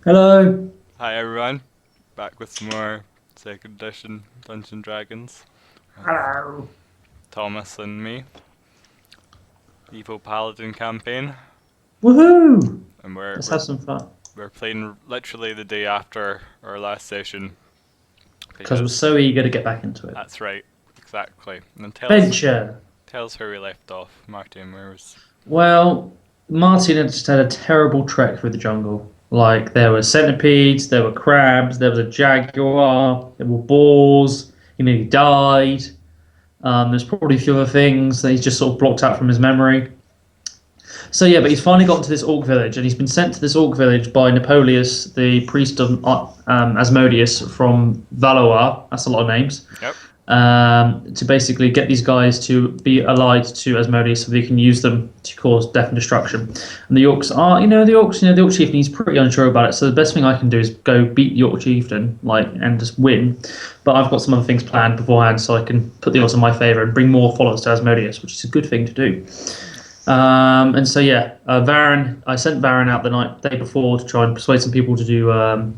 Hello. Hi everyone, back with some more second edition Dungeons and Dragons. Hello. Thomas and me, Evil Paladin campaign, Woohoo! and we're Let's we're have some fun. we're playing literally the day after our last session Because we're because so eager to get back into it. that's right, exactly. And then Adventure. tell us where we left off. Martin, where was? Well, Martin had just had a terrible trek through the jungle. Like, there were centipedes, there were crabs, there was a jaguar, there were boars. He nearly died. There's probably a few other things that he's just sort of blocked out from his memory. So yeah, but he's finally gotten to this orc village, and he's been sent to this orc village by Napoleus, the priest of Asmodeus from Valois. That's a lot of names. Yep. To basically get these guys to be allied to Asmodeus, so they can use them to cause death and destruction. And the orcs are, the orc chieftain. He's pretty unsure about it. So the best thing I can do is go beat the orc chieftain, and just win. But I've got some other things planned beforehand, so I can put the odds in my favor and bring more followers to Asmodeus, which is a good thing to do. And so yeah, Varan. I sent Varan out the day before to try and persuade some people to do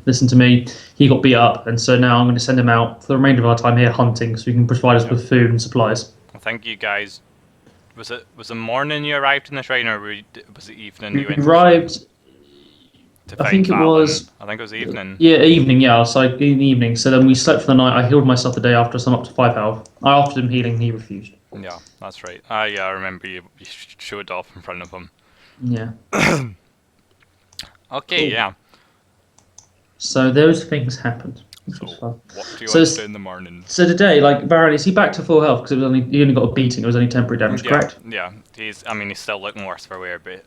listen to me. He got beat up, and so now I'm going to send him out for the remainder of our time here hunting, so he can provide us Yep. with food and supplies. I think you guys. Was it morning you arrived in the shrine, or was it evening We you went to the shrine arrived. to I find think it Valen? was I think it was evening. yeah evening. Yeah, so in the evening. So then we slept for the night. I healed myself the day after, so I'm up to 5 health. I offered him healing, he refused. Yeah, that's right. Ah, yeah, I remember you showed off in front of him. Yeah. Okay, Cool. yeah. So those things happened, which So, was fun. what do you So want to do in the morning? so today, like Baron, is he back to full health? Because he only got a beating. It was only temporary damage, Yeah, correct? yeah. He's still looking worse for wear, but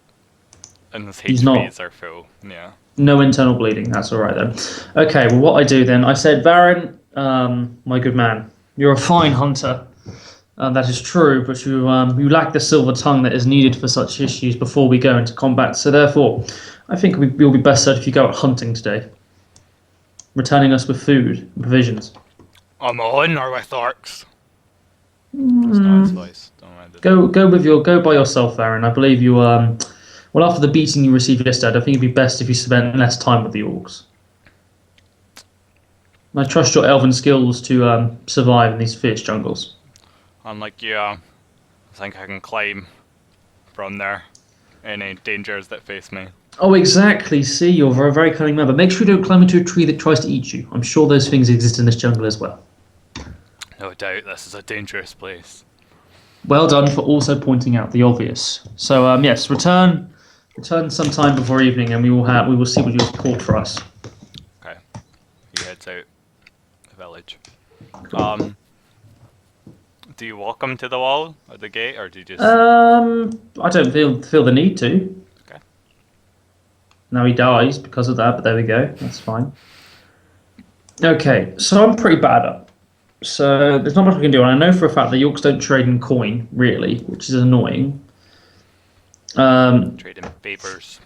and his He's not. HPs are full. Yeah. No internal bleeding. That's all right then. Okay. Well, what I do then? I said, Baron, my good man, you're a fine hunter. That is true, but you lack the silver tongue that is needed for such issues before we go into combat. So therefore, I think we'll be best served if you go out hunting today, returning us with food and provisions. I'm on or with orcs. That's not his voice. Don't mind it. Go by yourself, Aaron. I believe you. Well, after the beating you received yesterday, I think it'd be best if you spent less time with the orcs. I trust your elven skills to survive in these fierce jungles. Unlike you, I think I can climb from there. Any dangers that face me. Oh, exactly. See, you're a very cunning man. But make sure you don't climb into a tree that tries to eat you. I'm sure those things exist in this jungle as well. No doubt, this is a dangerous place. Well done for also pointing out the obvious. So, yes, return sometime before evening, and we will see what you've caught for us. Okay, he heads out the village. Cool. Um, do you walk him to the wall or the gate, or do you just? I don't feel the need to. Okay. Now he dies because of that, but there we go. That's fine. Okay, so I'm pretty bad up. So there's not much we can do, and I know for a fact that Yorks don't trade in coin, really, which is annoying. Trade in favors.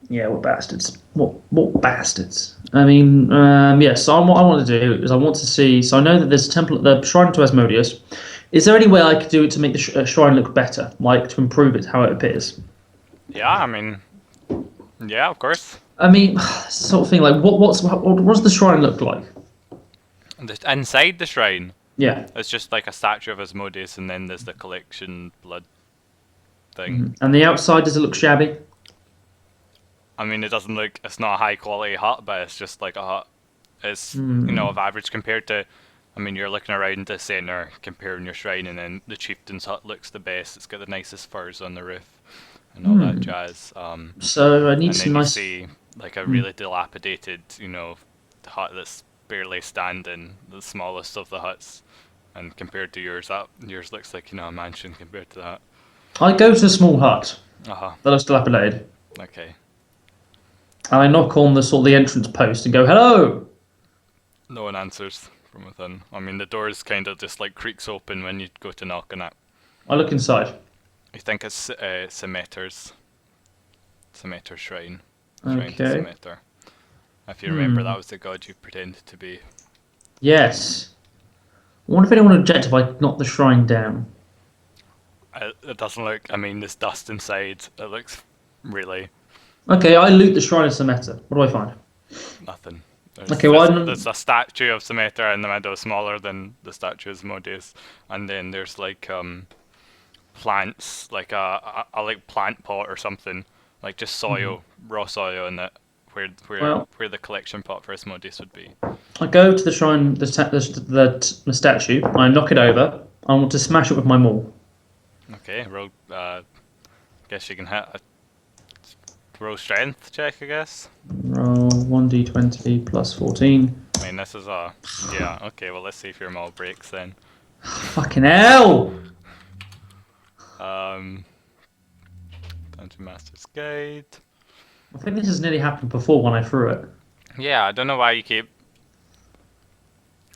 Yeah, what bastards? What bastards? I mean, yeah. So what I want to do is I want to see. So I know that there's a temple, the shrine to Asmodeus. Is there any way I could do it to make the shrine look better, like to improve it how it appears? Yeah, I mean, yeah, of course. I mean, sort of thing. Like, what does the shrine look like? Just inside the shrine, Yeah. it's just like a statue of Asmodeus, and then there's the collection blood thing. And the outside, does it look shabby? I mean, it doesn't look. It's not a high quality hut, but it's just like a hut. It's of average compared to. I mean, you're looking around the center, comparing your shrine, and then the chieftain's hut looks the best. It's got the nicest furs on the roof, and all that jazz. So I need And some then you nice. see like a really dilapidated, hut that's barely standing, the smallest of the huts. And compared to yours, yours looks like a mansion compared to that. I go to a small hut Uh huh. that looks dilapidated, Okay. and I knock on the sort of the entrance post and go, "Hello." No one answers from within. I mean, the doors kind of just like creaks open when you go to knock on it. I look inside. I think it's Symmeter's shrine. Shrine to Okay. Symmeter. If you remember, that was the god you pretended to be. Yes. I wonder if anyone would object if I knock the shrine down. It doesn't look. I mean, there's dust inside. It looks really. Okay, I loot the shrine of Sameta. What do I find? Nothing. Okay, well, There's a statue of Symmetra in the middle, smaller than the statue of Asmodeus, and then there's like plants, like a like plant pot or something, like just soil, raw soil in it, where the collection pot for Asmodeus would be. I go to the shrine, the statue. I knock it over. I want to smash it with my maul. Okay, roll. Guess you can hit a roll strength check, I guess. Roll 1d20 plus 14. I mean, this is a yeah. Okay, well let's see if your maul breaks then. Fucking hell! Dungeon Master's Guide. I think this has nearly happened before when I threw it. Yeah, I don't know why you keep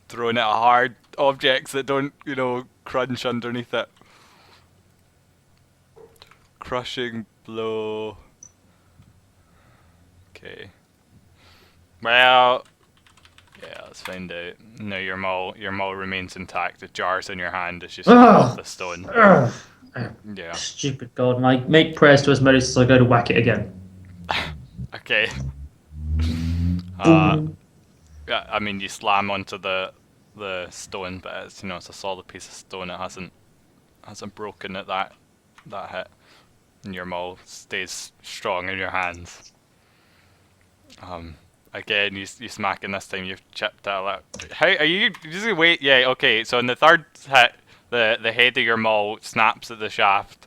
throwing it at hard objects that don't, crunch underneath it. Crushing blow. Okay. Well, yeah, let's find out. No, your maul remains intact. It jars in your hand as you slip off the stone. Yeah. Stupid god, and I make prayers to Asmodeus as I go to whack it again. Okay. Yeah, I mean, you slam onto the stone, but it's it's a solid piece of stone. It hasn't broken at that hit, and your maul stays strong in your hands. Again, you smack, and this time you've chipped it a lot. How are you? Just wait. Yeah. Okay. So in the third hit, the head of your maul snaps at the shaft.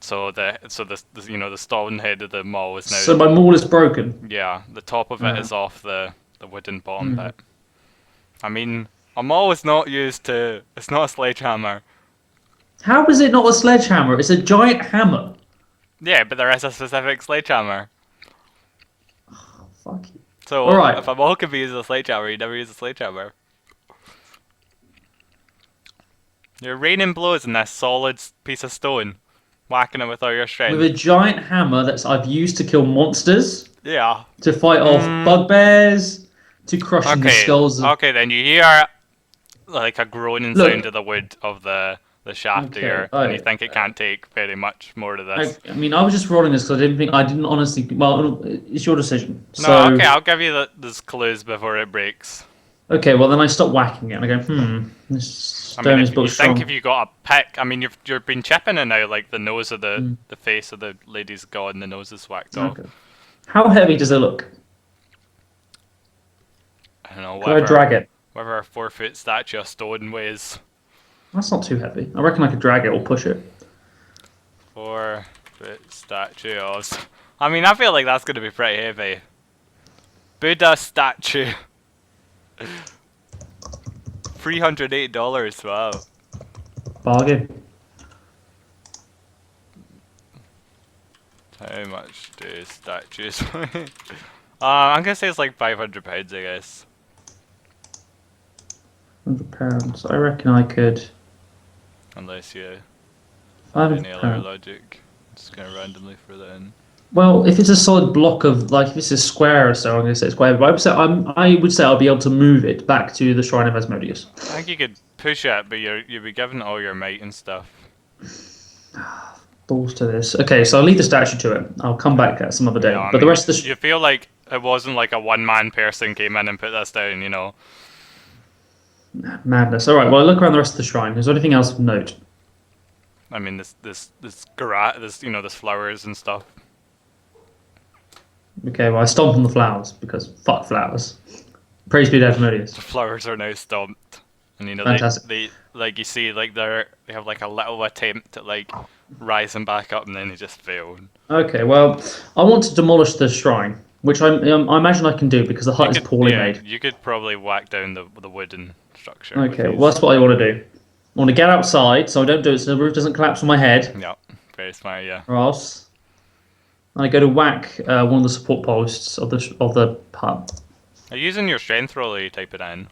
So the stone head of the maul is now. So my maul is broken. Yeah, the top of it is off the wooden bottom bit. I mean, a maul is not used to. It's not a sledgehammer. How is it not a sledgehammer? It's a giant hammer. Yeah, but there is a specific sledgehammer. Oh, fuck you. So Alright. if a maul can be used as a sledgehammer, you never use a sledgehammer. You're raining blows in this solid piece of stone, whacking it with all your strength. With a giant hammer that I've used to kill monsters. Yeah. To fight off bugbears. To crushing the skulls of... Okay, then you hear like a groaning sound of the wood of the shaft here, and you think it can't take very much more to this. I mean, I was just rolling this because I didn't honestly... Well, it's your decision. No, okay, I'll give you those clues before it breaks. Okay, well then I stop whacking it and I go, this stone is built strong. I think if you got a pick, I mean, you've been chipping it now, like the nose of the face of the lady's gone, and the nose is whacked off. How heavy does it look? I don't know. Can I drag it? Whatever a 4-foot statue of stone weighs. That's not too heavy. I reckon I could drag it or push it. 4-foot statue of... I mean, I feel like that's going to be pretty heavy. Buddha statue. $308, wow. Bargain. How much do statues weigh? I'm gonna say it's like £500, I guess. £100. I reckon I could. Unless you have any other £500. logic. I'm just gonna randomly throw that in. Well, if it's a solid block of, like, if it's a square or so, I'm going to say square. But I would say I'll be able to move it back to the Shrine of Asmodeus. I think you could push it, but you'd be given all your might and stuff. Balls to this. Okay, so I'll leave the statue to it. I'll come back at some other day. Yeah, but the rest of the... You feel like it wasn't like a one-man person came in and put this down, Madness. Alright, well, I look around the rest of the shrine. Is there anything else of note? I mean, this flowers and stuff. Okay, well, I stomp on the flowers, because fuck flowers. Praise be to Asmodeus. The flowers are now stomped. And Fantastic. they like you see like they have like a little attempt at like rising back up, and then they just fail. Okay, well, I want to demolish the shrine, which I imagine I can do because the hut is poorly made. You could probably whack down the wooden structure. Okay, well, that's what I want to do. I want to get outside so I don't do it so the roof doesn't collapse on my head. Yeah, very smart, yeah. Or else I go to whack one of the support posts of the hut. Are you using your strength roll, or are you typing it in?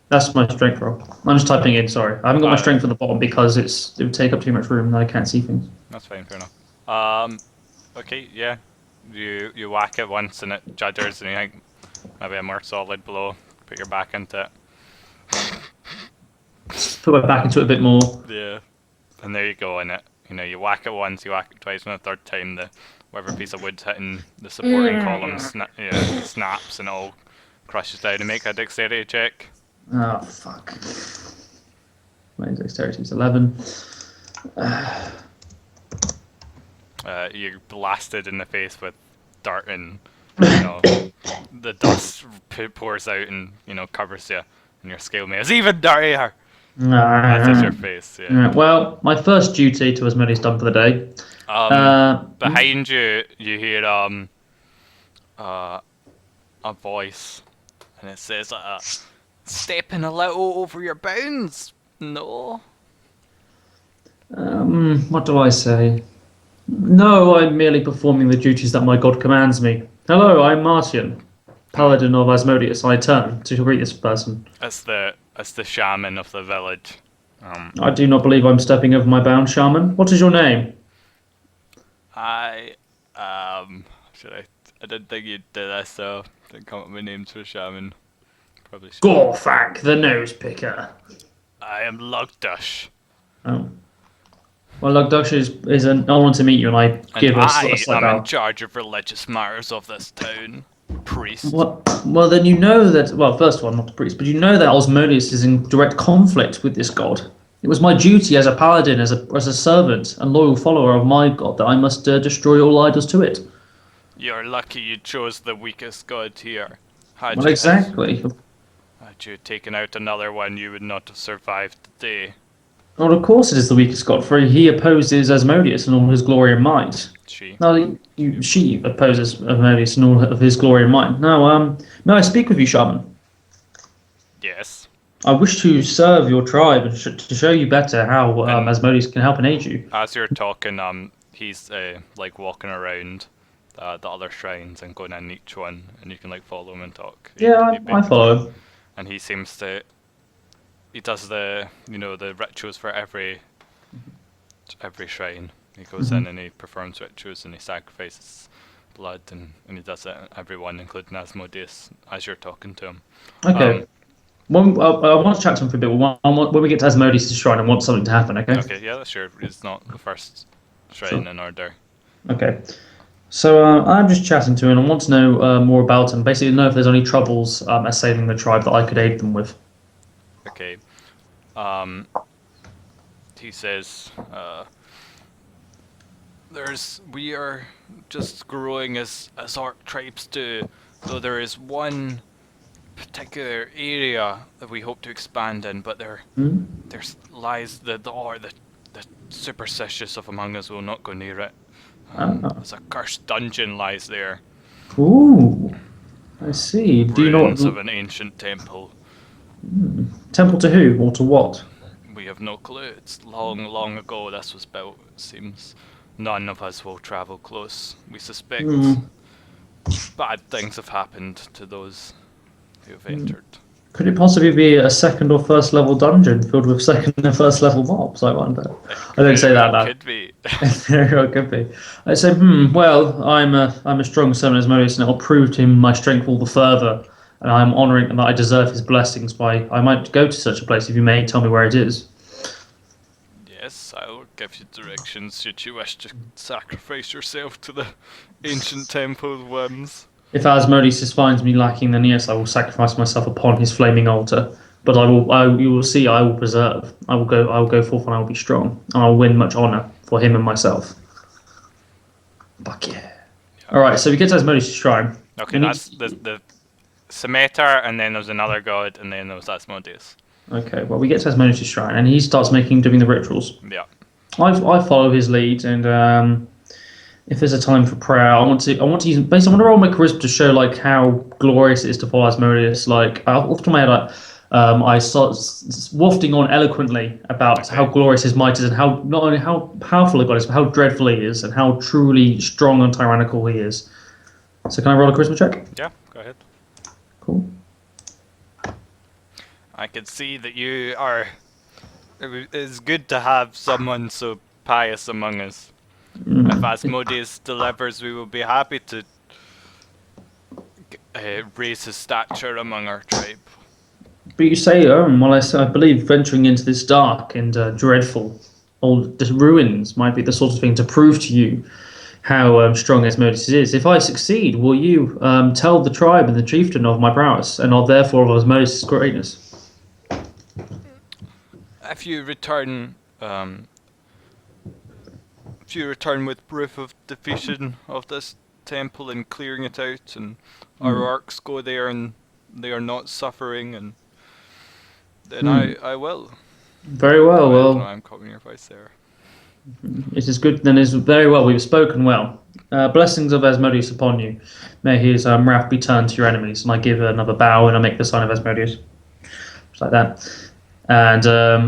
That's my strength roll. I'm just typing in, sorry. I haven't got my strength at the bottom because it would take up too much room and I can't see things. That's fine, fair enough. Okay, yeah. You whack it once and it judders, and you think maybe a more solid blow. Put your back into it. Put my back into it a bit more. Yeah. And there you go, and it you whack it once, you whack it twice, and the third time whatever piece of wood's hitting the supporting column snaps and it all crushes down. And make a dexterity check. Oh, fuck. My dexterity is 11. You're blasted in the face with dirt and the dust pours out and covers you, and your scale mail is even dirtier. That's your face. Yeah. Well, my first duty to Asmodeus done for the day. Behind you hear a voice, and it says, "Stepping a little over your bounds." No. What do I say? No, I'm merely performing the duties that my god commands me. Hello, I'm Marteon, paladin of Asmodeus. I turn to greet this person. That's the shaman of the village. I do not believe I'm stepping over my bounds, shaman. What is your name? I didn't think you'd do this, so I didn't come up with my names for a shaman. Probably should. Gorfak, the nose picker. I am Lugdush. Oh. Well, Lugdush is an honor to meet you, and I give a slight bow. I am in charge of religious matters of this town, priest. Well, then you know that. Well, first of all, I'm not a priest, but you know that Asmodeus is in direct conflict with this god. It was my duty as a paladin, as a servant and loyal follower of my god, that I must destroy all idols to it. You're lucky you chose the weakest god here. Exactly. Had you taken out another one, you would not have survived the day. Well, of course it is the weakest god, for he opposes Asmodeus in all his glory and might. She opposes Asmodeus in all of his glory and might. Now, may I speak with you, shaman? Yes. I wish to serve your tribe and to show you better how Asmodeus can help and aid you. As you're talking, he's walking around the other shrines and going in each one, and you can follow him and talk. Yeah, I follow him. And he seems to. He does the rituals for every shrine. He goes in and he performs rituals and he sacrifices blood and he does it everyone, including Asmodeus, as you're talking to him. Okay. I want to chat to him for a bit. When we get to Asmodeus' shrine, I want something to happen, okay? Okay, yeah, that's sure. It's not the first shrine in order. Okay. So I'm just chatting to him and I want to know more about him. Basically, know if there's any troubles assailing the tribe that I could aid them with. Okay. He says, we are just growing as orc tribes do, though there is one particular area that we hope to expand in, but there's lies the superstitious of among us will not go near it. There's a cursed dungeon lies there. Ooh, I see. Do you know Ruins of an ancient temple. Temple to who or to what? We have no clue. It's long ago this was built. It seems none of us will travel close. We suspect bad things have happened to those who have entered. Could it possibly be a second or first level dungeon filled with second and first level mobs? I wonder. I don't say that. Could be. Very well, could be. I say, well, I'm a strong servant of Asmodeus, and I'll prove to him my strength all the further. And I'm honouring that I deserve his blessings by I might go to such a place if you may tell me where it is. Yes, I will give you directions should you wish to sacrifice yourself to the ancient temple whims. If Asmodeus finds me lacking, then yes, I will sacrifice myself upon his flaming altar. But you will see, I will preserve. I will go forth and I will be strong. And I will win much honour for him and myself. Fuck yeah. Alright, so we get to Asmodeus' shrine. Okay, that's the Smetar, and then there's another god, and then there was Asmodeus. Okay, well, we get to Asmodeus' shrine, and he starts doing the rituals. Yeah. I follow his lead, and if there's a time for prayer, I want to use basically I want to roll my charisma to show how glorious it is to follow Asmodeus. Off the top of my head, I start wafting on eloquently about how glorious his might is, and how not only how powerful a god is, but how dreadful he is, and how truly strong and tyrannical he is. So can I roll a charisma check? Yeah, go ahead. Cool. I can see that you are. It's good to have someone so pious among us. If Asmodeus delivers, we will be happy to raise his stature among our tribe. But you say, I believe venturing into this dark and dreadful old ruins might be the sort of thing to prove to you how strong Asmodeus is. If I succeed, will you tell the tribe and the chieftain of my prowess, and of therefore of Asmodeus' greatness? If you return, with proof of defeation of this temple and clearing it out, and our orcs go there and they are not suffering, and then I will. Very well. I don't know, Well, I'm copying your voice there. it is good. Then is very well. We've spoken well. Blessings of Asmodeus upon you. May his wrath be turned to your enemies. And I give another bow and I make the sign of Asmodeus, just like that. And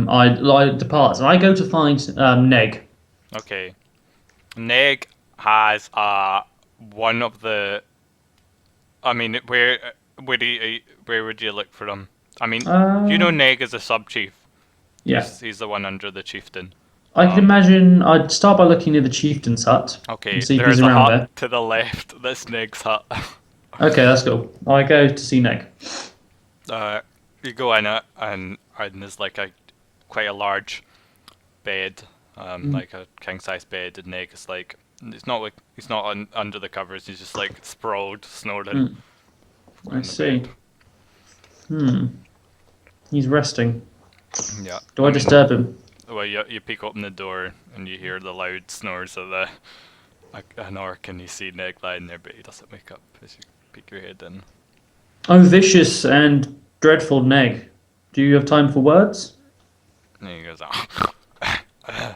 I depart. And I go to find Neg. Okay. Neg has one of the. I mean, where would you look for him? I mean, you know, Neg is a sub chief. Yeah. He's the one under the chieftain. I can imagine. I'd start by looking near the chieftain's hut. Okay, And see if there's he's a around hut there. to the left. That's Neg's hut. Okay, that's cool. I go to see Neg. You go in it, and there's like quite a large bed, like a king size bed, and Neg is like, he's not under the covers. He's just like sprawled, snoring. I see. He's resting. Yeah. Do I disturb him? Well, you peek open the door and you hear the loud snores of an orc, and you see Neg lying there, but he doesn't wake up as you peek your head in. Oh, vicious and dreadful Neg. Do you have time for words? And he goes,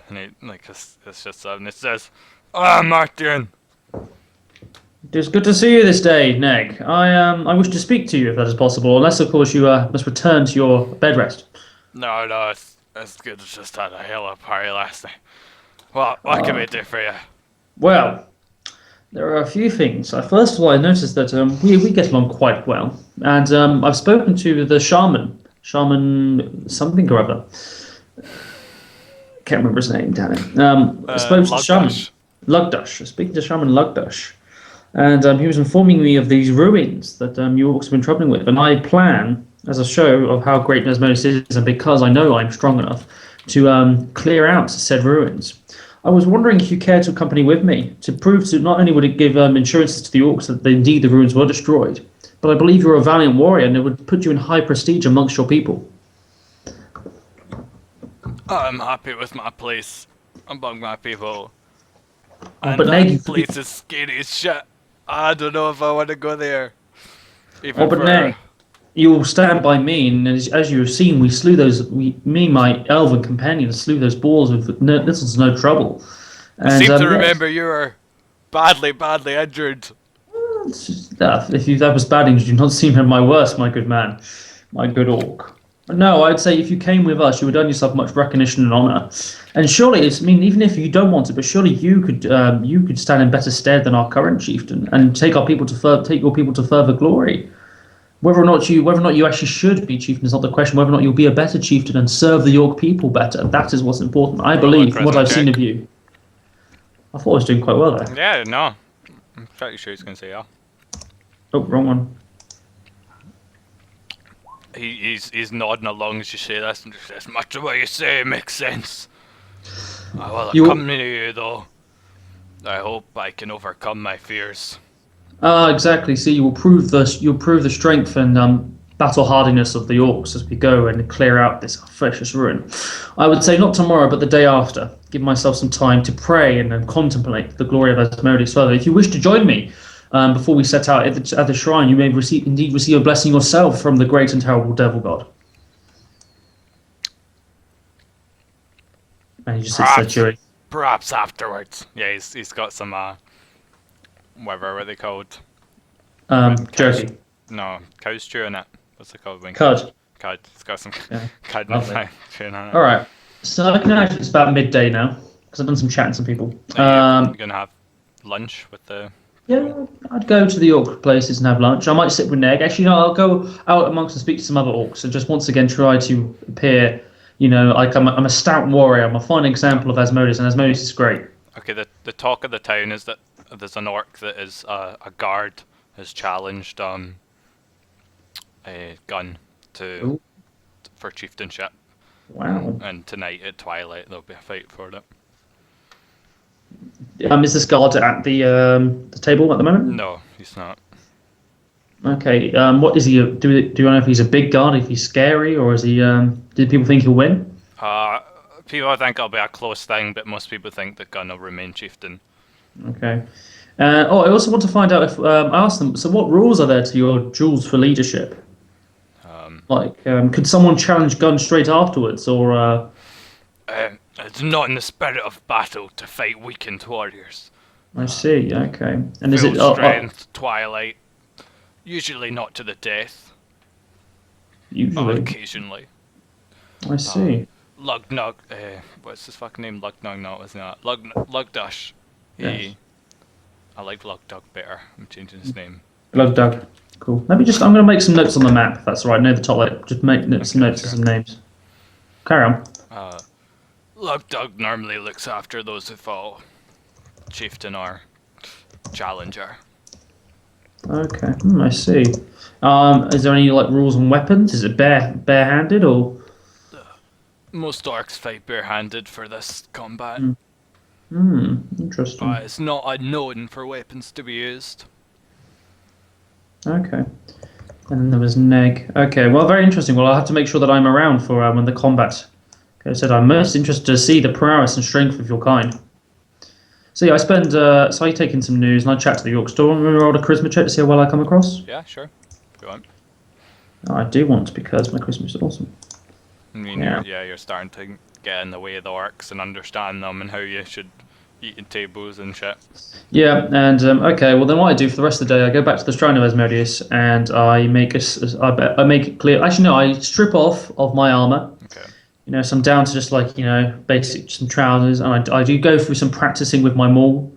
and he it's just and it says, "Ah, Marteon." It is good to see you this day, Neg. I wish to speak to you if that is possible, unless of course you must return to your bed rest. No, it's good. It's just had a hell of a party last night. What can we do for you? Well, there are a few things. First of all, I noticed that we get along quite well, and I've spoken to the shaman something or other. Can't remember his name, damn it. I spoke to the shaman Lugdush. Speaking to Shaman Lugdush, and he was informing me of these ruins that you orcs have been troubling with, and I plan, as a show of how great Asmodeus is, and because I know I'm strong enough to clear out said ruins. I was wondering if you care to accompany with me to prove to not only would it give insurances to the orcs that indeed the ruins were destroyed, but I believe you're a valiant warrior and it would put you in high prestige amongst your people. I'm happy with my place among my people. Oh, And but that Neg, place is scary as shit. I don't know if I want to go there. Neg, you will stand by me, and as you have seen, me and my elven companions slew those balls with little to no trouble. And, I seem to yes, remember you were badly injured. if that was bad, you do not seem at my worst, my good man, my good orc. No, I'd say if you came with us, you would earn yourself much recognition and honor. And surely, even if you don't want to, but surely you could stand in better stead than our current chieftain and take your people to further glory. Whether or not you actually should be chieftain is not the question. Whether or not you'll be a better chieftain and serve the York people better, that is what's important. I believe, from what I've seen of you. I thought I was doing quite well there. Yeah, no. I'm pretty sure he's going to say yeah. Oh, wrong one. He's nodding along as you say this, and as much of what you say makes sense. I will accompany you, though. I hope I can overcome my fears. Exactly. See, you'll prove the strength and battle hardiness of the orcs as we go and clear out this precious ruin. I would say not tomorrow, but the day after. Give myself some time to pray and contemplate the glory of Asmodeus further. If you wish to join me before we set out at the shrine, you may receive a blessing yourself from the great and terrible devil god. And he just sits there chewing. Perhaps afterwards. Yeah, he's got some whatever are they called? Jerky. No, cow stew in it. What's it called? Cud. Cud. It's got some cud in it. All right. So I can actually. It's about midday now because I've done some chatting to some people. Are you gonna have lunch with the? Yeah, I'd go to the orc places and have lunch. I might sit with Neg. Actually, no, I'll go out amongst and speak to some other orcs and just once again try to appear, like I'm a stout warrior. I'm a fine example of Asmodeus, and Asmodeus is great. Okay, the talk of the town is that there's an orc that is a guard has challenged a gun for chieftainship. Wow. And tonight at twilight there'll be a fight for it. Is this guard at the table at the moment? No, he's not. Okay. What is he? Do you know if he's a big guard? If he's scary, or is he? Do people think he'll win? People think it'll be a close thing, but most people think that Gunn will remain chieftain. Okay. I also want to find out if I asked them. So, what rules are there to your duels for leadership? Could someone challenge Gunn straight afterwards, or? It's not in the spirit of battle to fight weakened warriors. I see. Okay. And is Full it strength, twilight, usually not to the death, but usually? occasionally. I see. Lugnug, what's his fucking name? Lugnug, no, isn't it? Lugdush. Yes. I like Lugdug better. I'm changing his name. Love Doug. Cool. I'm going to make some notes on the map. If that's all right. Near the top, just make some notes of some names. Carry on. Lugdug normally looks after those who fall. Chieftain or challenger. Okay. I see. Is there any rules on weapons? Is it barehanded or? Most orcs fight barehanded for this combat. Interesting. But it's not unknown for weapons to be used. Okay. And then there was Neg. Okay, well, very interesting. Well, I'll have to make sure that I'm around for when the combat. Okay, I said I'm most interested to see the prowess and strength of your kind. So yeah, I take in some news and I chat to the York store and we rolled a charisma check to see how well I come across. Yeah, sure. Go on. I do want because my charisma is awesome. I mean, you're starting to get in the way of the orcs and understand them and how you should eat at tables and shit. Yeah, and okay, well then what I do for the rest of the day, I go back to the Shrine of Asmodeus and I make it clear. Actually, no, I strip off of my armor. Okay. So I'm down to just basic some trousers, and I do go through some practicing with my maul,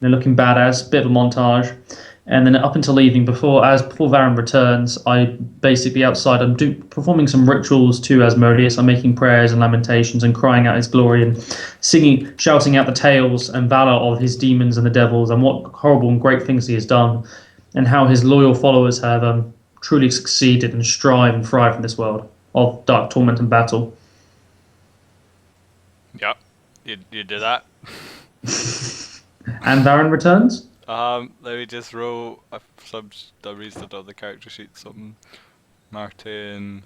looking badass, bit of a montage, and then up until evening before Varen returns, I basically outside I'm performing some rituals to Asmodeus. I'm making prayers and lamentations and crying out his glory and singing, shouting out the tales and valor of his demons and the devils and what horrible and great things he has done, and how his loyal followers have truly succeeded and strive and thrive in this world of dark torment and battle. Yep, you do that. And Varen returns? Let me just roll some dummies that on the character sheet. Something. Marteon,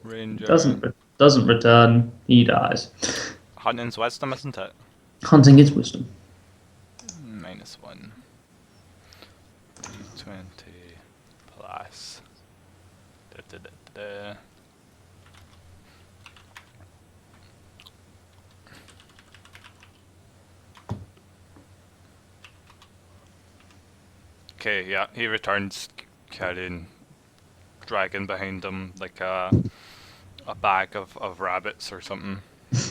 Ranger. Doesn't return. He dies. Hunting's wisdom, isn't it? Hunting is wisdom. -1. D20 plus. Okay, yeah, he returns carrying dragon behind him like a bag of rabbits or something.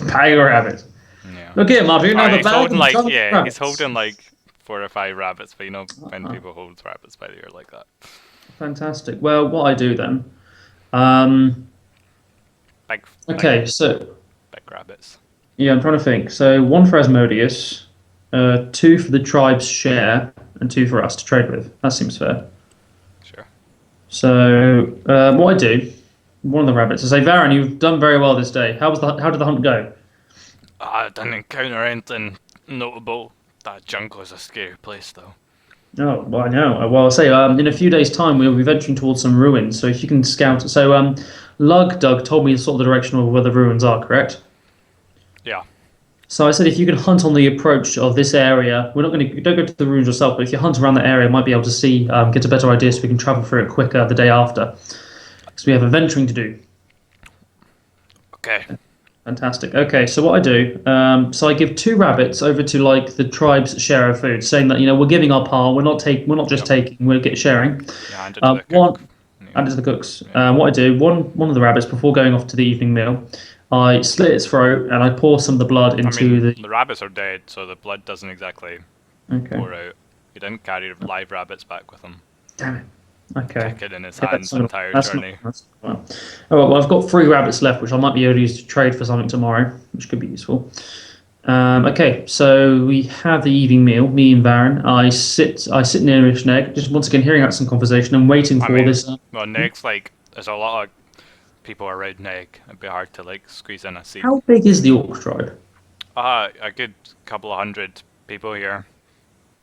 Bag of rabbits. Yeah. Look here, Marteon. Now the He's bag holding of he's holding like 4 or 5 rabbits, but when people hold rabbits by the ear like that. Fantastic. Well, what I do then? Big rabbits. Yeah, I'm trying to think. So 1 for Asmodeus, 2 for the tribe's share, and 2 for us to trade with. That seems fair. Sure. So what I do, one of the rabbits, I say, Varen, you've done very well this day. How did the hunt go? I didn't encounter anything notable. That jungle is a scary place, though. Oh, well, I know. Well, I'll say in a few days' time we'll be venturing towards some ruins. So if you can scout, so Doug told me sort of the direction of where the ruins are. Correct? Yeah. So I said if you can hunt on the approach of this area, don't go to the ruins yourself, but if you hunt around the area, might be able to see, get a better idea, so we can travel through it quicker the day after, because we have adventuring to do. Okay. Fantastic. Okay, so what I do, so I give 2 rabbits over to the tribe's share of food, saying that we're giving our part. We're not just taking. We're sharing. Yeah, and to the cook. And to the cooks. What I do, one of the rabbits before going off to the evening meal, I slit its throat and I pour some of the blood into the rabbits are dead, so the blood doesn't exactly pour out. He didn't carry live rabbits back with him. Damn it. Okay. Kicking in his hands the entire journey. Well, I've got 3 rabbits left, which I might be able to use to trade for something tomorrow, which could be useful. Okay, so we have the evening meal, me and Varen. I sit near Neg, just once again hearing out some conversation and waiting for this. Well, Neg's there's a lot of people around Neg. It'd be hard to like squeeze in a seat. How big is the Orc tribe? A good couple of hundred people here.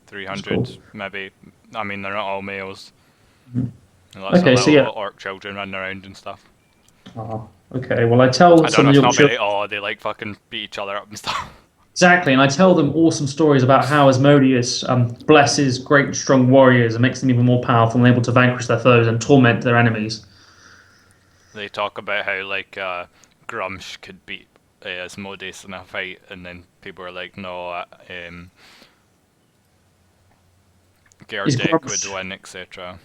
300 Cool. maybe. I mean, they're not all males. Mhm. Lots Okay, of so little yeah. orc children running around and stuff. Okay, well, I tell I don't some know, of the it's York not very, children. they like fucking beat each other up and stuff. Exactly, and I tell them awesome stories about how Asmodeus blesses great strong warriors and makes them even more powerful and able to vanquish their foes and torment their enemies. They talk about how, like, Grumsh could beat Asmodeus in a fight, and then people are like, no, Is Gerdic would Grumsh... win, etc.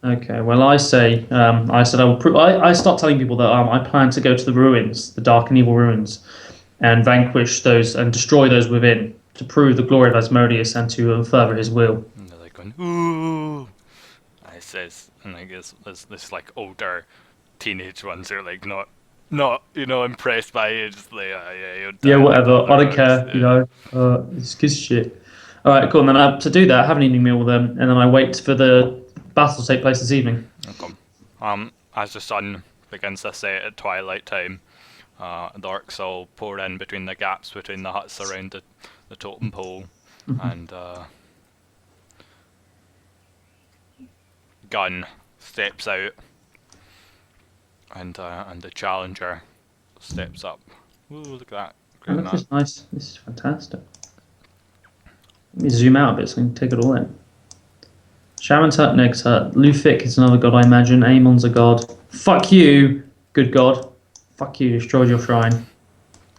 Okay, well, I said I will. I start telling people that I plan to go to the ruins, the dark and evil ruins, and vanquish those and destroy those within to prove the glory of Asmodeus and to further his will. And they're like going, ooh. I says, and I guess there's this like older teenage ones who are like not impressed by it. Just like, yeah, you're Yeah, dead, like whatever. all the I don't rocks. care. It's good shit. All right, cool. And then to do that, have an evening meal with them, and then I wait for the battle to take place this evening. Okay. As the sun begins to set at twilight time, the orcs all pour in between the gaps between the huts around the totem pole, and Gun steps out, and the challenger steps up. Ooh, look at that! Oh, Great this map. is nice. This is fantastic. Let me zoom out a bit so I can take it all in. Shaman's hut, Neg's hut. Lufik is another god, I imagine. Amon's a god. Fuck you, good god. Fuck you, destroyed your shrine.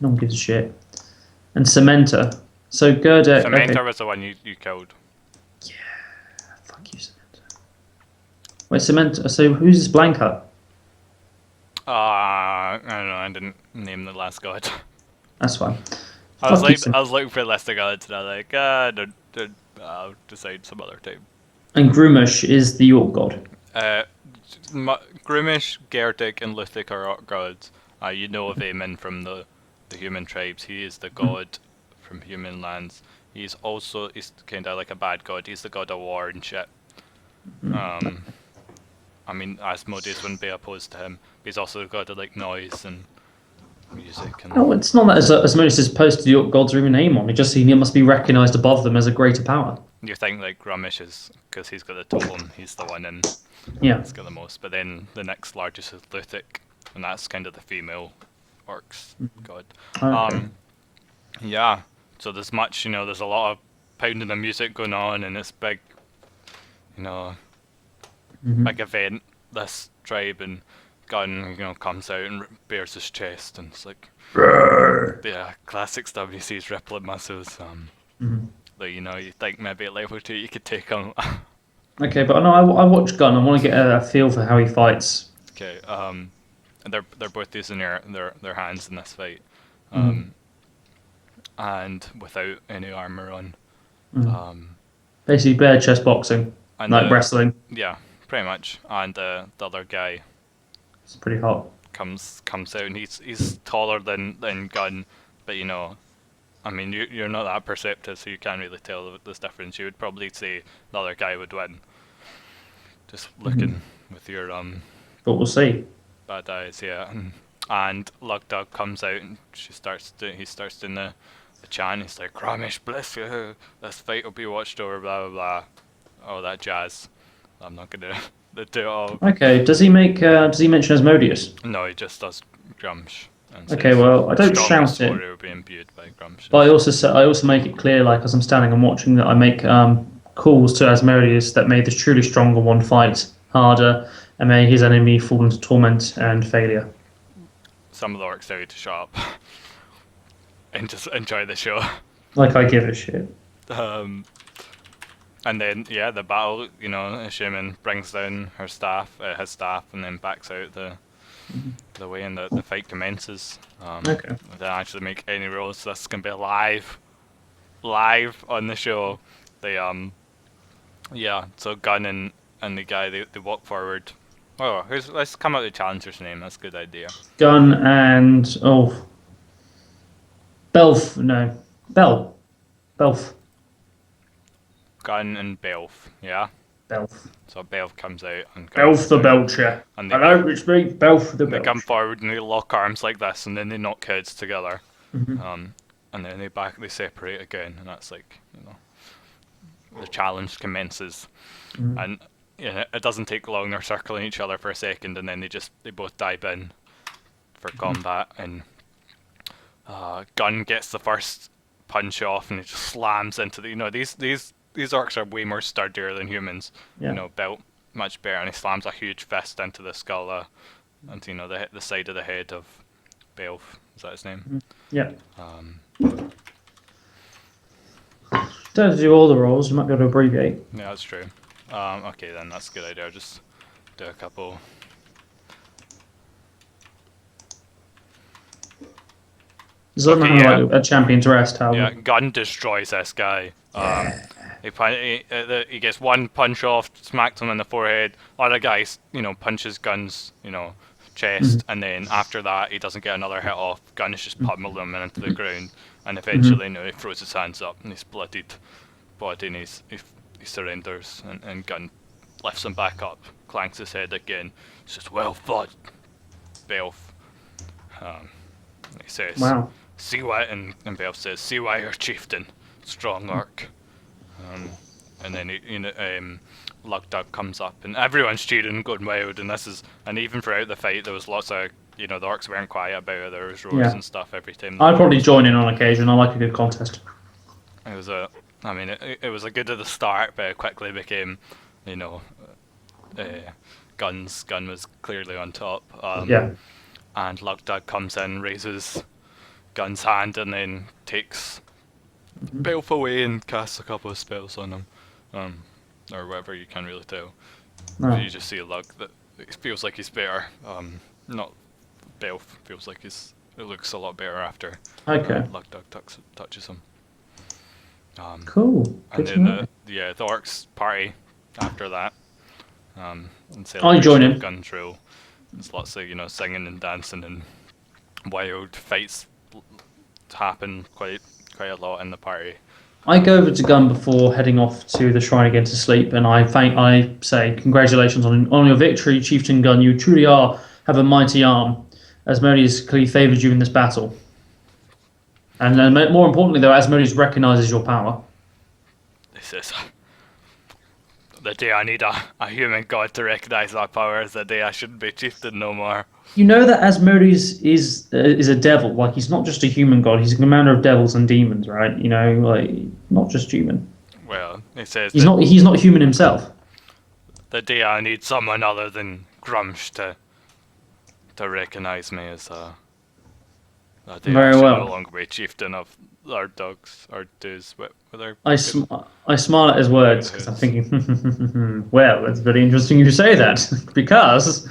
No one gives a shit. And Cementer. So Gerdek. Cementer Okay. was the one you killed. Yeah. Fuck you, Cementer. Wait, Cementer. So who's this blank hut? I don't know. I didn't name the last god. That's fine. I was Fuck you, like, I was looking for a list of gods, and I was like, I'll decide some other time. And Grumish is the York god. Grimish, Gerdic, and Luthik are orc gods. You know of Aemon from the human tribes. He is the god from human lands. He's kind of like a bad god. He's the god of war and shit. I mean, Asmodeus wouldn't be opposed to him. But he's also the god of like noise and music. And Oh, it's not that as much as opposed to the York gods or even Aemon. It just he must be recognised above them as a greater power. you think like Grumish is because he's got the totem. He's the one and Yeah. he's got the most. But then the next largest is Luthik, and that's kind of the female orcs god. Okay. Yeah. So there's much, there's a lot of pounding of music going on, and this big, big event. This tribe and Gun, comes out and bares his chest, and it's like, yeah, classic stuff. You see his rippling muscles. Like you think maybe at level 2 you could take on. Okay, but no, I watch Gun. I want to get a feel for how he fights. Okay. And they're both using their hands in this fight. And without any armor on. Basically, bare chest boxing, And like wrestling. Yeah, pretty much. And the other guy It's pretty hot. comes out, and he's taller than Gun, but I mean you're not that perceptive, so you can't really tell this difference. You would probably say the other guy would win. Just looking with your But we'll see. bad eyes, yeah. And Lugdug comes out, and he starts doing the chant. He's like, Ramesh, bless you. This fight will be watched over, blah blah blah. All that jazz. I'm not gonna do it all. Okay, does he mention Asmodeus? No, he just does Grumsh. And Okay, says, well, I don't strongest shout it. warrior will be imbued by Grumsh. But I also make it clear, like as I'm standing and watching, that I make calls to Asmodeus that may the truly stronger one fight harder, and may his enemy fall into torment and failure. Some of the orcs tell you to shut up and just enjoy the show. Like I give a shit. And then the battle. Shaman brings down his staff, and then backs out the way, and the fight commences. Okay. I didn't actually make any rolls, so this is gonna be live on the show. They so Gun and the guy they walk forward. Oh, let's come out with the challenger's name. That's a good idea. Gun and Belf. No, Belf. Gun and Belf. Yeah. Belf. So Belf comes out and Belf the Belcher. And Hello, it's me, Belf the Belcher. They come forward and they lock arms like this, and then they knock heads together. Mm-hmm. And then they separate again, and that's like, the challenge commences. Mm-hmm. And it doesn't take long. They're circling each other for a second, and then they both dive in for combat. And Gunn gets the first punch off, and he just slams into the. These orcs are way more sturdier than humans. Yeah. Built much better, and he slams a huge fist into the skull, and the side of the head of Belf. Is that his name? Yeah. Don't do all the rolls. You might be able to abbreviate. Yeah, that's true. Okay, then that's a good idea. I'll just do a couple. Does that matter like a champion's rest? How? Yeah, Gun destroys this guy. He gets one punch off, smacks him in the forehead. Other guy, punches Gun's, chest, and then after that he doesn't get another hit off. Gun is just pummeling him into the ground, and eventually, he throws his hands up and he's bloodied body, and he surrenders, and Gun lifts him back up, clanks his head again. He says, "Well fought, Belf." He says, "Wow." See why, and Belf says, "See why your chieftain, strong orc." And then Lugdug comes up, and everyone's cheering and going wild. And even throughout the fight, there was lots of the orcs weren't quiet about it. There was roars and stuff every time. I'd probably join in on occasion. I like a good contest. It was it was a good at the start, but it quickly became, Gun was clearly on top. And Lugdug comes in, raises Gun's hand, and then takes Belf away and casts a couple of spells on him, or whatever. You can't really tell. No. You just see Lug that it feels like he's better. Not Belf feels like it looks a lot better after. Okay. Lugdug touches him. Cool. And then the orcs party after that. And I join in. Gun drill. There's lots of singing and dancing and wild fights happen quite a lot in the party. I go over to Gun before heading off to the shrine again to sleep, and I say congratulations on your victory, Chieftain Gun. You truly have a mighty arm. Asmodeus clearly favoured you in this battle. And more importantly, though, Asmodeus recognises your power. This is the day I need a human god to recognise that power is the day I shouldn't be chieftain no more. You know that Asmodeus is a devil. Like, he's not just a human god. He's a commander of devils and demons, right? Not just human. Well, it says he's not human himself. The day I need someone other than Grumsh to recognise me as that day I should no longer be chieftain of our dogs, or does whether. I smile at his words because I'm thinking, well, it's very interesting you say that because.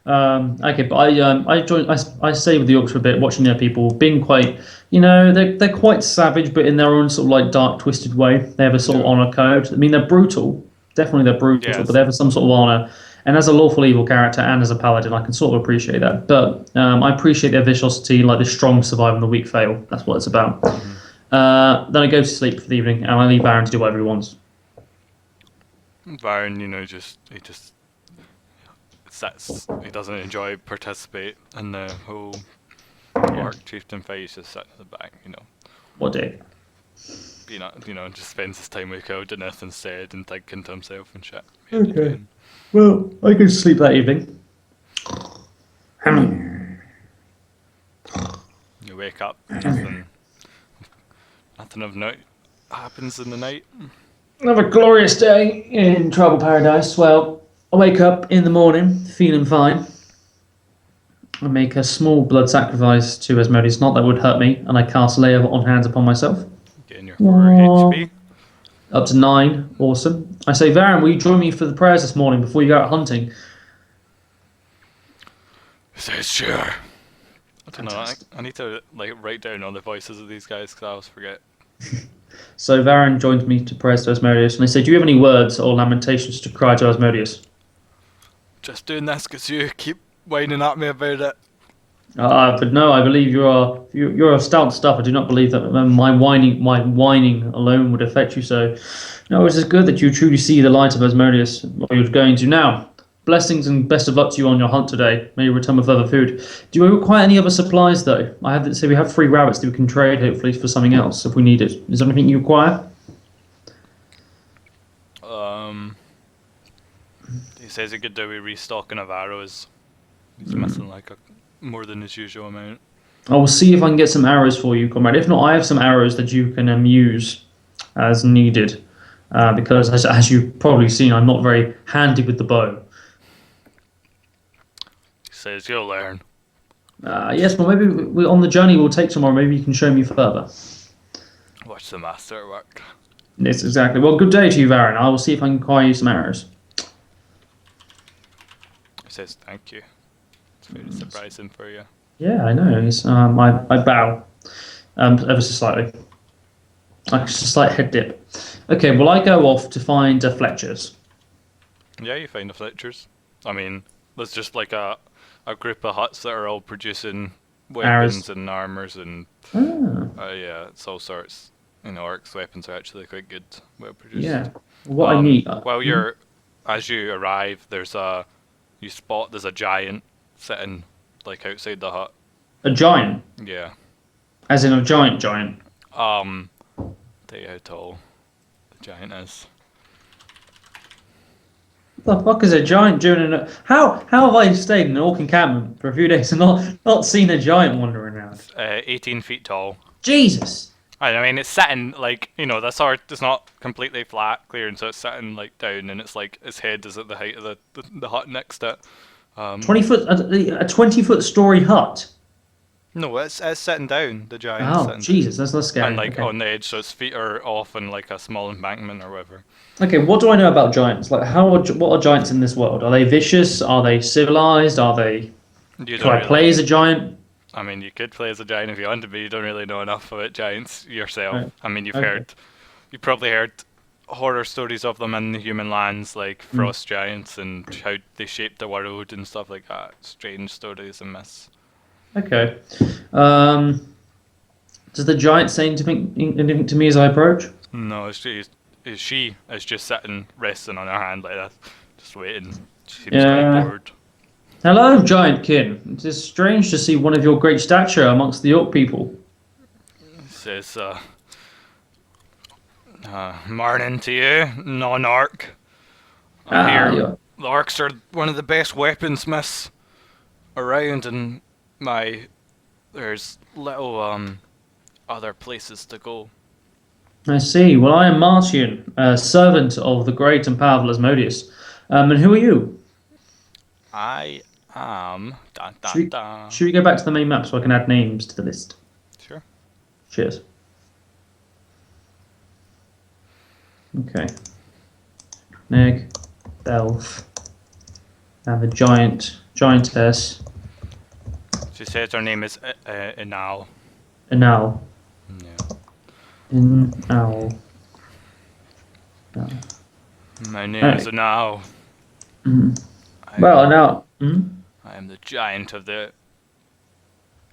Okay, but I stay with the orcs for a bit, watching their people, being quite, they're quite savage, but in their own sort of like dark, twisted way. They have a sort of honor code. I mean, they're brutal. Definitely they're brutal, yes. But they have some sort of honor. And as a lawful evil character and as a paladin, I can sort of appreciate that. But I appreciate their viciosity, like the strong survive and the weak fail. That's what it's about. Mm-hmm. Then I go to sleep for the evening, and I leave Baron to do whatever he wants. Baron, he doesn't enjoy participate in the whole orc chieftain fight. He's just sitting in the back, What day? Just spends his time with Kildineth instead and thinking to himself and shit. Okay. Well, I go to sleep that evening. You wake up, nothing of note happens in the night. Another glorious day in Tribal Paradise. Well, I wake up in the morning, feeling fine. I make a small blood sacrifice to Asmodeus, not that would hurt me, and I cast Lay on Hands upon myself. Getting your 4 HP. Up to 9, awesome. I say, Varen, will you join me for the prayers this morning before you go out hunting? He says, sure. I don't know, I need to write down all the voices of these guys because I always forget. So Varen joins me to prayers to Asmodeus, and I say, do you have any words or lamentations to cry to Asmodeus? Just doing this because you keep whining at me about it. But no, I believe you're a stout stuff. I do not believe that my whining alone would affect you. So, no, it is good that you truly see the light of Asmodeus. What you're going to now. Blessings and best of luck to you on your hunt today. May you return with further food. Do you require any other supplies though? I have so we have 3 rabbits that we can trade hopefully for something else if we need it. Is there anything you require? He says he could do a restocking of arrows. He's missing like more than his usual amount. I will see if I can get some arrows for you, comrade. If not, I have some arrows that you can use as needed. Because as you've probably seen, I'm not very handy with the bow. He says you'll learn. Yes, well, maybe on the journey we'll take tomorrow. Maybe you can show me further. Watch the master work. Yes, exactly. Well, good day to you, Varen. I will see if I can acquire you some arrows. He says thank you. It's very surprising for you. Yeah, I know. I bow ever so slightly. Like just a slight head dip. Okay, well, I go off to find Fletcher's. Yeah, you find the Fletchers. I mean, there's just like a group of huts that are all producing weapons and armors and yeah, it's all sorts. You know, orcs' weapons are actually quite good, well produced. Yeah. What I need. As you arrive, there's a giant sitting like outside the hut. A giant. Yeah. As in a giant. Tell you how tall the giant is. What the fuck is a giant doing? How have I stayed in an orc encampment for a few days and not seen a giant wandering around? 18 feet tall. Jesus. I mean, it's sitting like, you know, the sword is not completely flat, clear, and so it's sitting like down, and it's like its head is at the height of the hut next to it. 20 foot, a 20-foot story hut. No, it's sitting down. The giant. Oh, Jesus, that's scary. And like okay. on the edge, so its feet are off in like a small embankment or whatever. Okay, what do I know about giants? Like, what are giants in this world? Are they vicious? Are they civilized? Are they? Can I play as a giant? I mean, you could play as a giant if you wanted, but you don't really know enough about giants yourself. Right. I mean, you've probably heard horror stories of them in the human lands, like frost giants and how they shaped the world and stuff like that. Strange stories and myths. Okay. Does the giant say anything to me as I approach? No, she is just sitting, resting on her hand like that, just waiting. She seems quite bored. Hello, giant kin. It is strange to see one of your great stature amongst the orc people. He says, morning to you, non-orc. I hear the orcs are one of the best weaponsmiths around, and there's little other places to go. I see. Well, I am Marteon, servant of the great and powerful Asmodeus. And who are you? I am... Should we go back to the main map so I can add names to the list? Sure. Cheers. Okay. Neg, Elf, and the giantess. She says her name is Inal. Inal. Yeah. Inal. My name is Inal. Well, now... I am the giant of the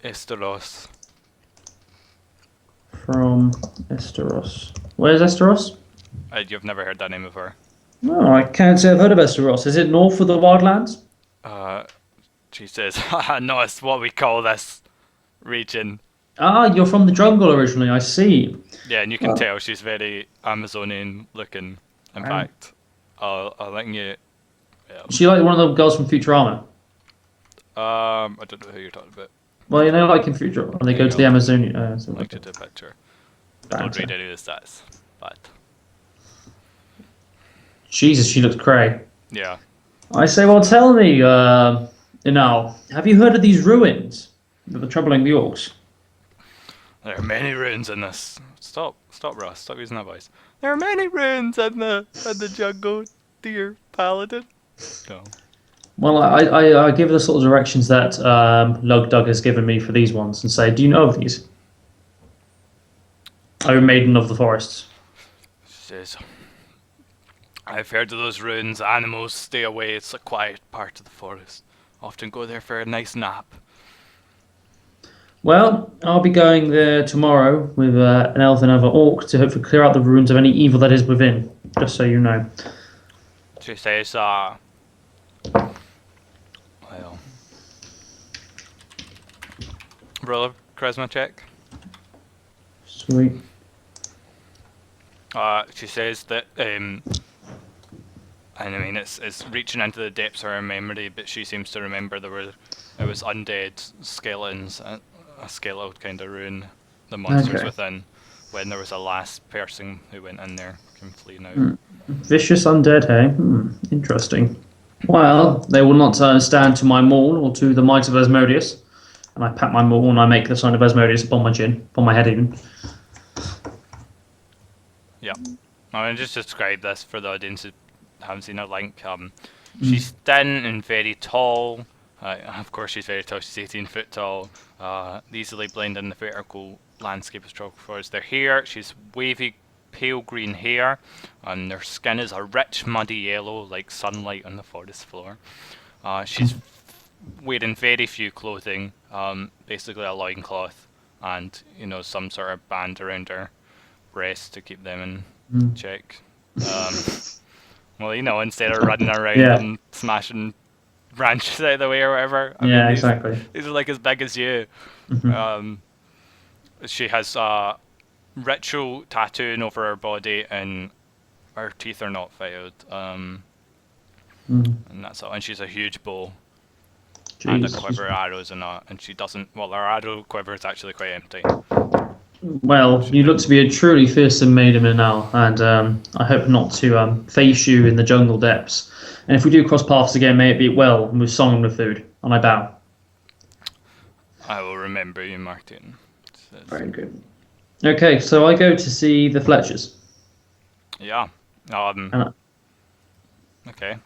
Esteros. From Esteros. Where's Esteros? You've never heard that name before? No, I can't say I've heard of Esteros. Is it north of the Wildlands? She says, no, it's what we call this region. Ah, you're from the jungle originally, I see. Yeah, and you can tell she's very Amazonian looking. In fact, I'll let you... Is she like one of the girls from Futurama? I don't know who you're talking about. Well, you know, like in Futurama, they go to the Amazonia. Like to the picture. I don't read any of the stats, but... Jesus, she looks cray. Yeah. I say, well, tell me, Inal, have you heard of these ruins that are troubling the orcs? There are many ruins in this. Stop, Ross. Stop using that voice. There are many ruins in the jungle, dear paladin. No. Well, I give the sort of directions that Lugdug has given me for these ones and say, do you know of these? O Maiden of the Forests. She says, I've heard of those ruins. Animals stay away. It's a quiet part of the forest. Often go there for a nice nap. Well, I'll be going there tomorrow with an elf and another orc to hopefully clear out the ruins of any evil that is within. Just so you know. She says, well, roll a charisma check. Sweet. She says that, and I mean, it's reaching into the depths of her memory, but she seems to remember it was undead skeletons, a skeletal kind of ruin, the monsters within, when there was a last person who went in there, came fleeing out. Vicious undead, hey? Interesting. Well, they will not stand to my maul or to the might of Asmodeus. And I pat my maul and I make the sign of Asmodeus upon my chin, upon my head even. Yeah. I mean, just describe this for the audience who haven't seen her link. She's thin and very tall. Of course, she's very tall. She's 18 foot tall. Easily blend in the vertical landscape of tropical forest. Their hair, she's wavy, pale green hair, and their skin is a rich, muddy yellow, like sunlight on the forest floor. She's wearing very few clothing, basically a loincloth, and some sort of band around her breast to keep them in check. Well, instead of running around and smashing branches out of the way or whatever. I mean, exactly. These are like as big as you. She has a ritual tattooing over her body, and her teeth are not filed. And that's all. And she's a huge bow. Jeez. And a quiver of arrows and she doesn't. Well, her arrow quiver is actually quite empty. Well, you look to be a truly fearsome maiden now, and I hope not to face you in the jungle depths. And if we do cross paths again, may it be well and with song and with food. And I bow. I will remember you, Marteon. Very good. Okay, so I go to see the Fletchers. Yeah. Okay.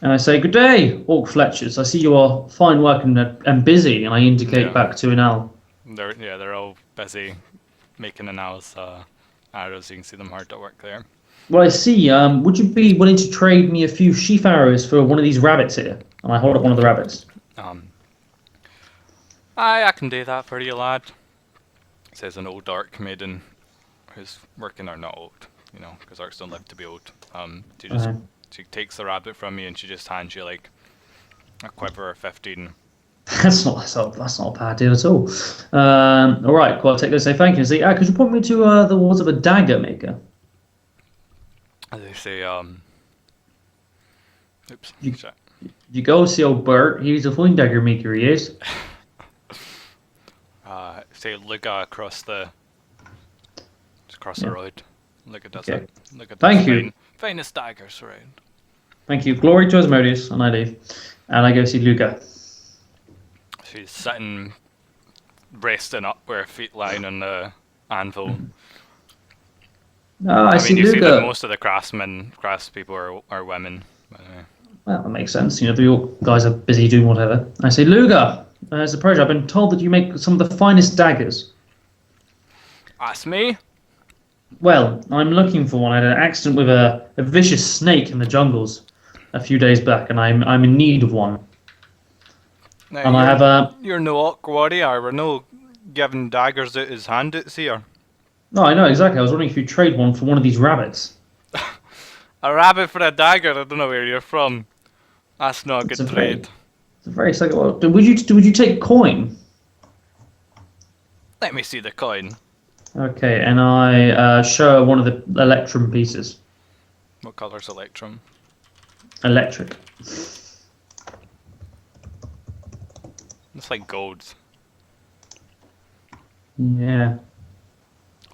And I say, "Good day, Orc Fletchers. I see you are fine work and busy." And I indicate back to an owl. They're all busy making an owl's arrows. You can see them hard at work there. Well, I see. Would you be willing to trade me a few sheaf arrows for one of these rabbits here? And I hold up one of the rabbits. I can do that for you, lad. Says an old orc maiden who's working, or not old, because orcs don't live to be old. She takes the rabbit from you and she just hands you like a quiver of 15. That's not a bad deal at all. All right, well, I'll take this and say thank you. See, could you point me to the walls of a dagger maker? As they say, oops. You go see old Bert. He's a fine dagger maker, he is. Say Luga across the road. Luga does it. Luga does Thank you. Finest daggers around. Thank you. Glory to Asmodeus, and I leave. And I go see Luga. She's sitting, resting up with her feet lying on the anvil. I see you Luga. See that most of the craftspeople are women. Well, that makes sense. The orc guys are busy doing whatever. I say, Luga, as a approach, I've been told that you make some of the finest daggers. That's me? Well, I'm looking for one. I had an accident with a vicious snake in the jungles a few days back, and I'm in need of one. Now, and I have a... You're no orc warrior. We're no giving daggers out his handouts here. No, I know, exactly. I was wondering if you'd trade one for one of these rabbits. A rabbit for a dagger? I don't know where you're from. That's not a good trade. It's a very second. Well, would you take coin? Let me see the coin. Okay, and I show one of the electrum pieces. What colour's electrum? Electric. It's like gold. Yeah.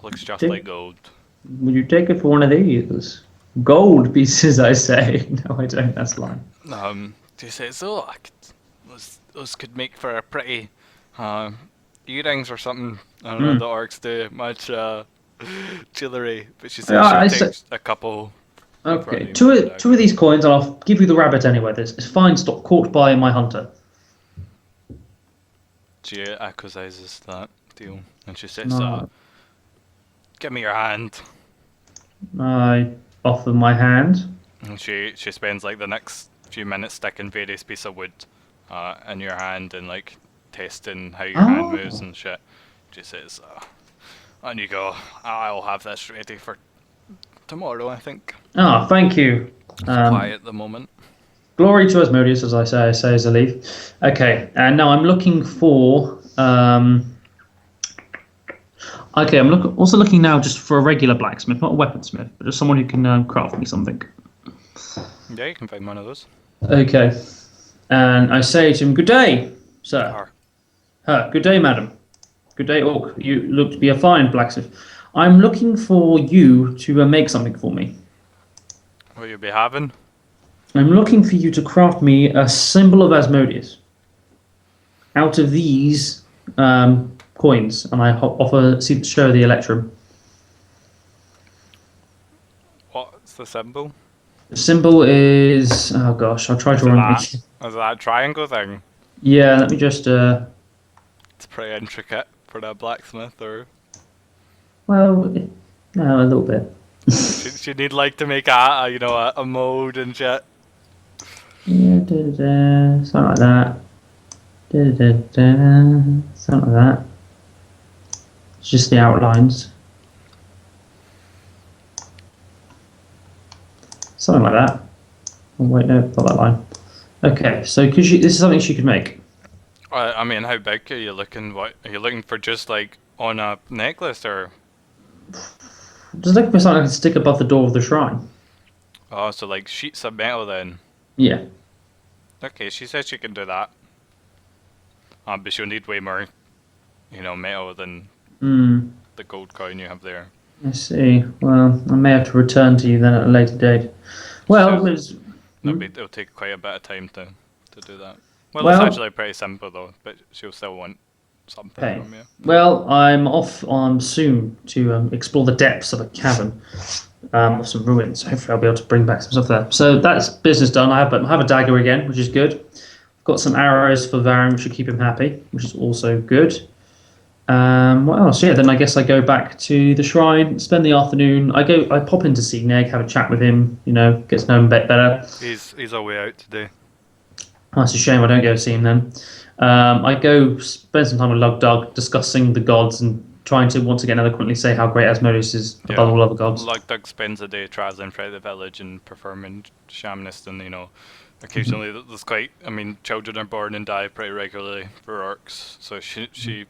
Looks just like gold. Would you take it for one of these? Gold pieces, I say. No, I don't. That's lying. Do you say so? Those could make for a pretty earrings or something. I don't know. The orcs do much jewellery, but she says she takes a couple. Okay, two of these coins, and I'll give you the rabbit anyway. It's fine stock caught by my hunter. She acquiesces that deal, and she says, No. "Give me your hand." I offer my hand. And she spends like the next few minutes sticking various pieces of wood in your hand and like testing how your hand moves Oh. and shit. Just says, on you go. I'll have this ready for tomorrow, I think. Ah, thank you. It's quiet at the moment. Glory to Asmodeus, as I say as I leave. Okay, and now I'm looking for. Okay, also looking now just for a regular blacksmith, not a weaponsmith, but just someone who can craft me something. Yeah, you can find one of those. Okay, and I say to him, "Good day, sir. Or, Good day, madam. Good day, Orc. You look to be a fine blacksmith. I'm looking for you to make something for me. what you'll be having? I'm looking for you to craft me a symbol of Asmodeus out of these coins, and I show the electrum. What's the symbol? The symbol is oh gosh, I'll try Is to it remember. that? Is it that triangle thing? Yeah, let me just. It's pretty intricate for a blacksmith, or Well, no, a little bit. she need like to make a mold and shit. Yeah, something like that. Something like that. It's just the outlines. Something like that. Oh, wait, no, not that line. Okay, so this is something she could make. I mean, how big are you looking? What are you looking for? Just like on a necklace, or Just looking for something I can stick above the door of the shrine. so like sheets of metal then? Yeah. Okay, she says she can do that. But she'll need way more, metal than Hmm. the gold coin you have there. I see. Well, I may have to return to you then at a later date. Well, It'll take quite a bit of time to do that. Well, it's well, actually pretty simple though, but she'll still want something okay. from you. Well, I'm off soon to explore the depths of a cavern of some ruins. Hopefully, I'll be able to bring back some stuff there. So that's business done. I have a dagger again, which is good. I've got some arrows for Varan, which should keep him happy, which is also good. What else? Yeah, then I guess I go back to the shrine, spend the afternoon. I pop in to see Neg, have a chat with him. Get to know him a bit better. He's away out today. Oh, it's a shame I don't go see him then. I go spend some time with Lugdug, discussing the gods and trying to once again eloquently say how great Asmodeus is above all other gods. Like Doug spends the day traveling throughout the village and performing shamanist, and occasionally there's children are born and die pretty regularly for orcs. So he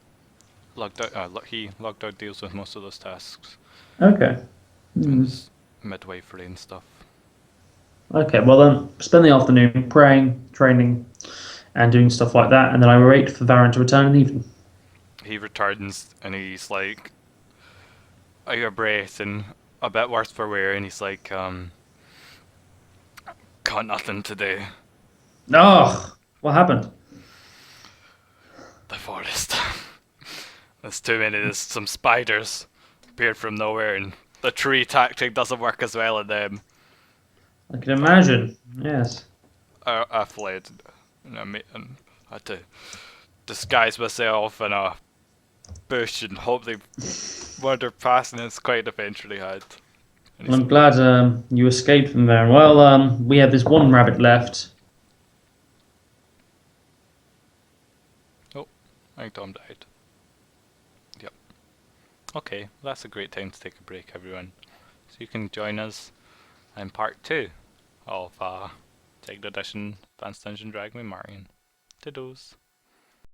Lugdug deals with most of those tasks. Okay. Doing his midwifery and stuff. Okay, well then, spend the afternoon praying, training, and doing stuff like that, and then I wait for Varan to return in the evening. He returns and he's like out of breath and a bit worse for wear, and he's like, got nothing today. Oh, what happened? The forest. There's some spiders appeared from nowhere, and the tree tactic doesn't work as well in them. I can imagine. Yes. I fled, and and had to disguise myself in a bush and hope they wander past, and it's quite eventually had. Well, I'm glad you escaped from there. Well, we have this one rabbit left. Oh, I think Tom died. Yep. Okay, that's a great time to take a break, everyone. So you can join us in part 2 of Second Edition Advanced Dungeons& Dragons with Marteon. Toodles.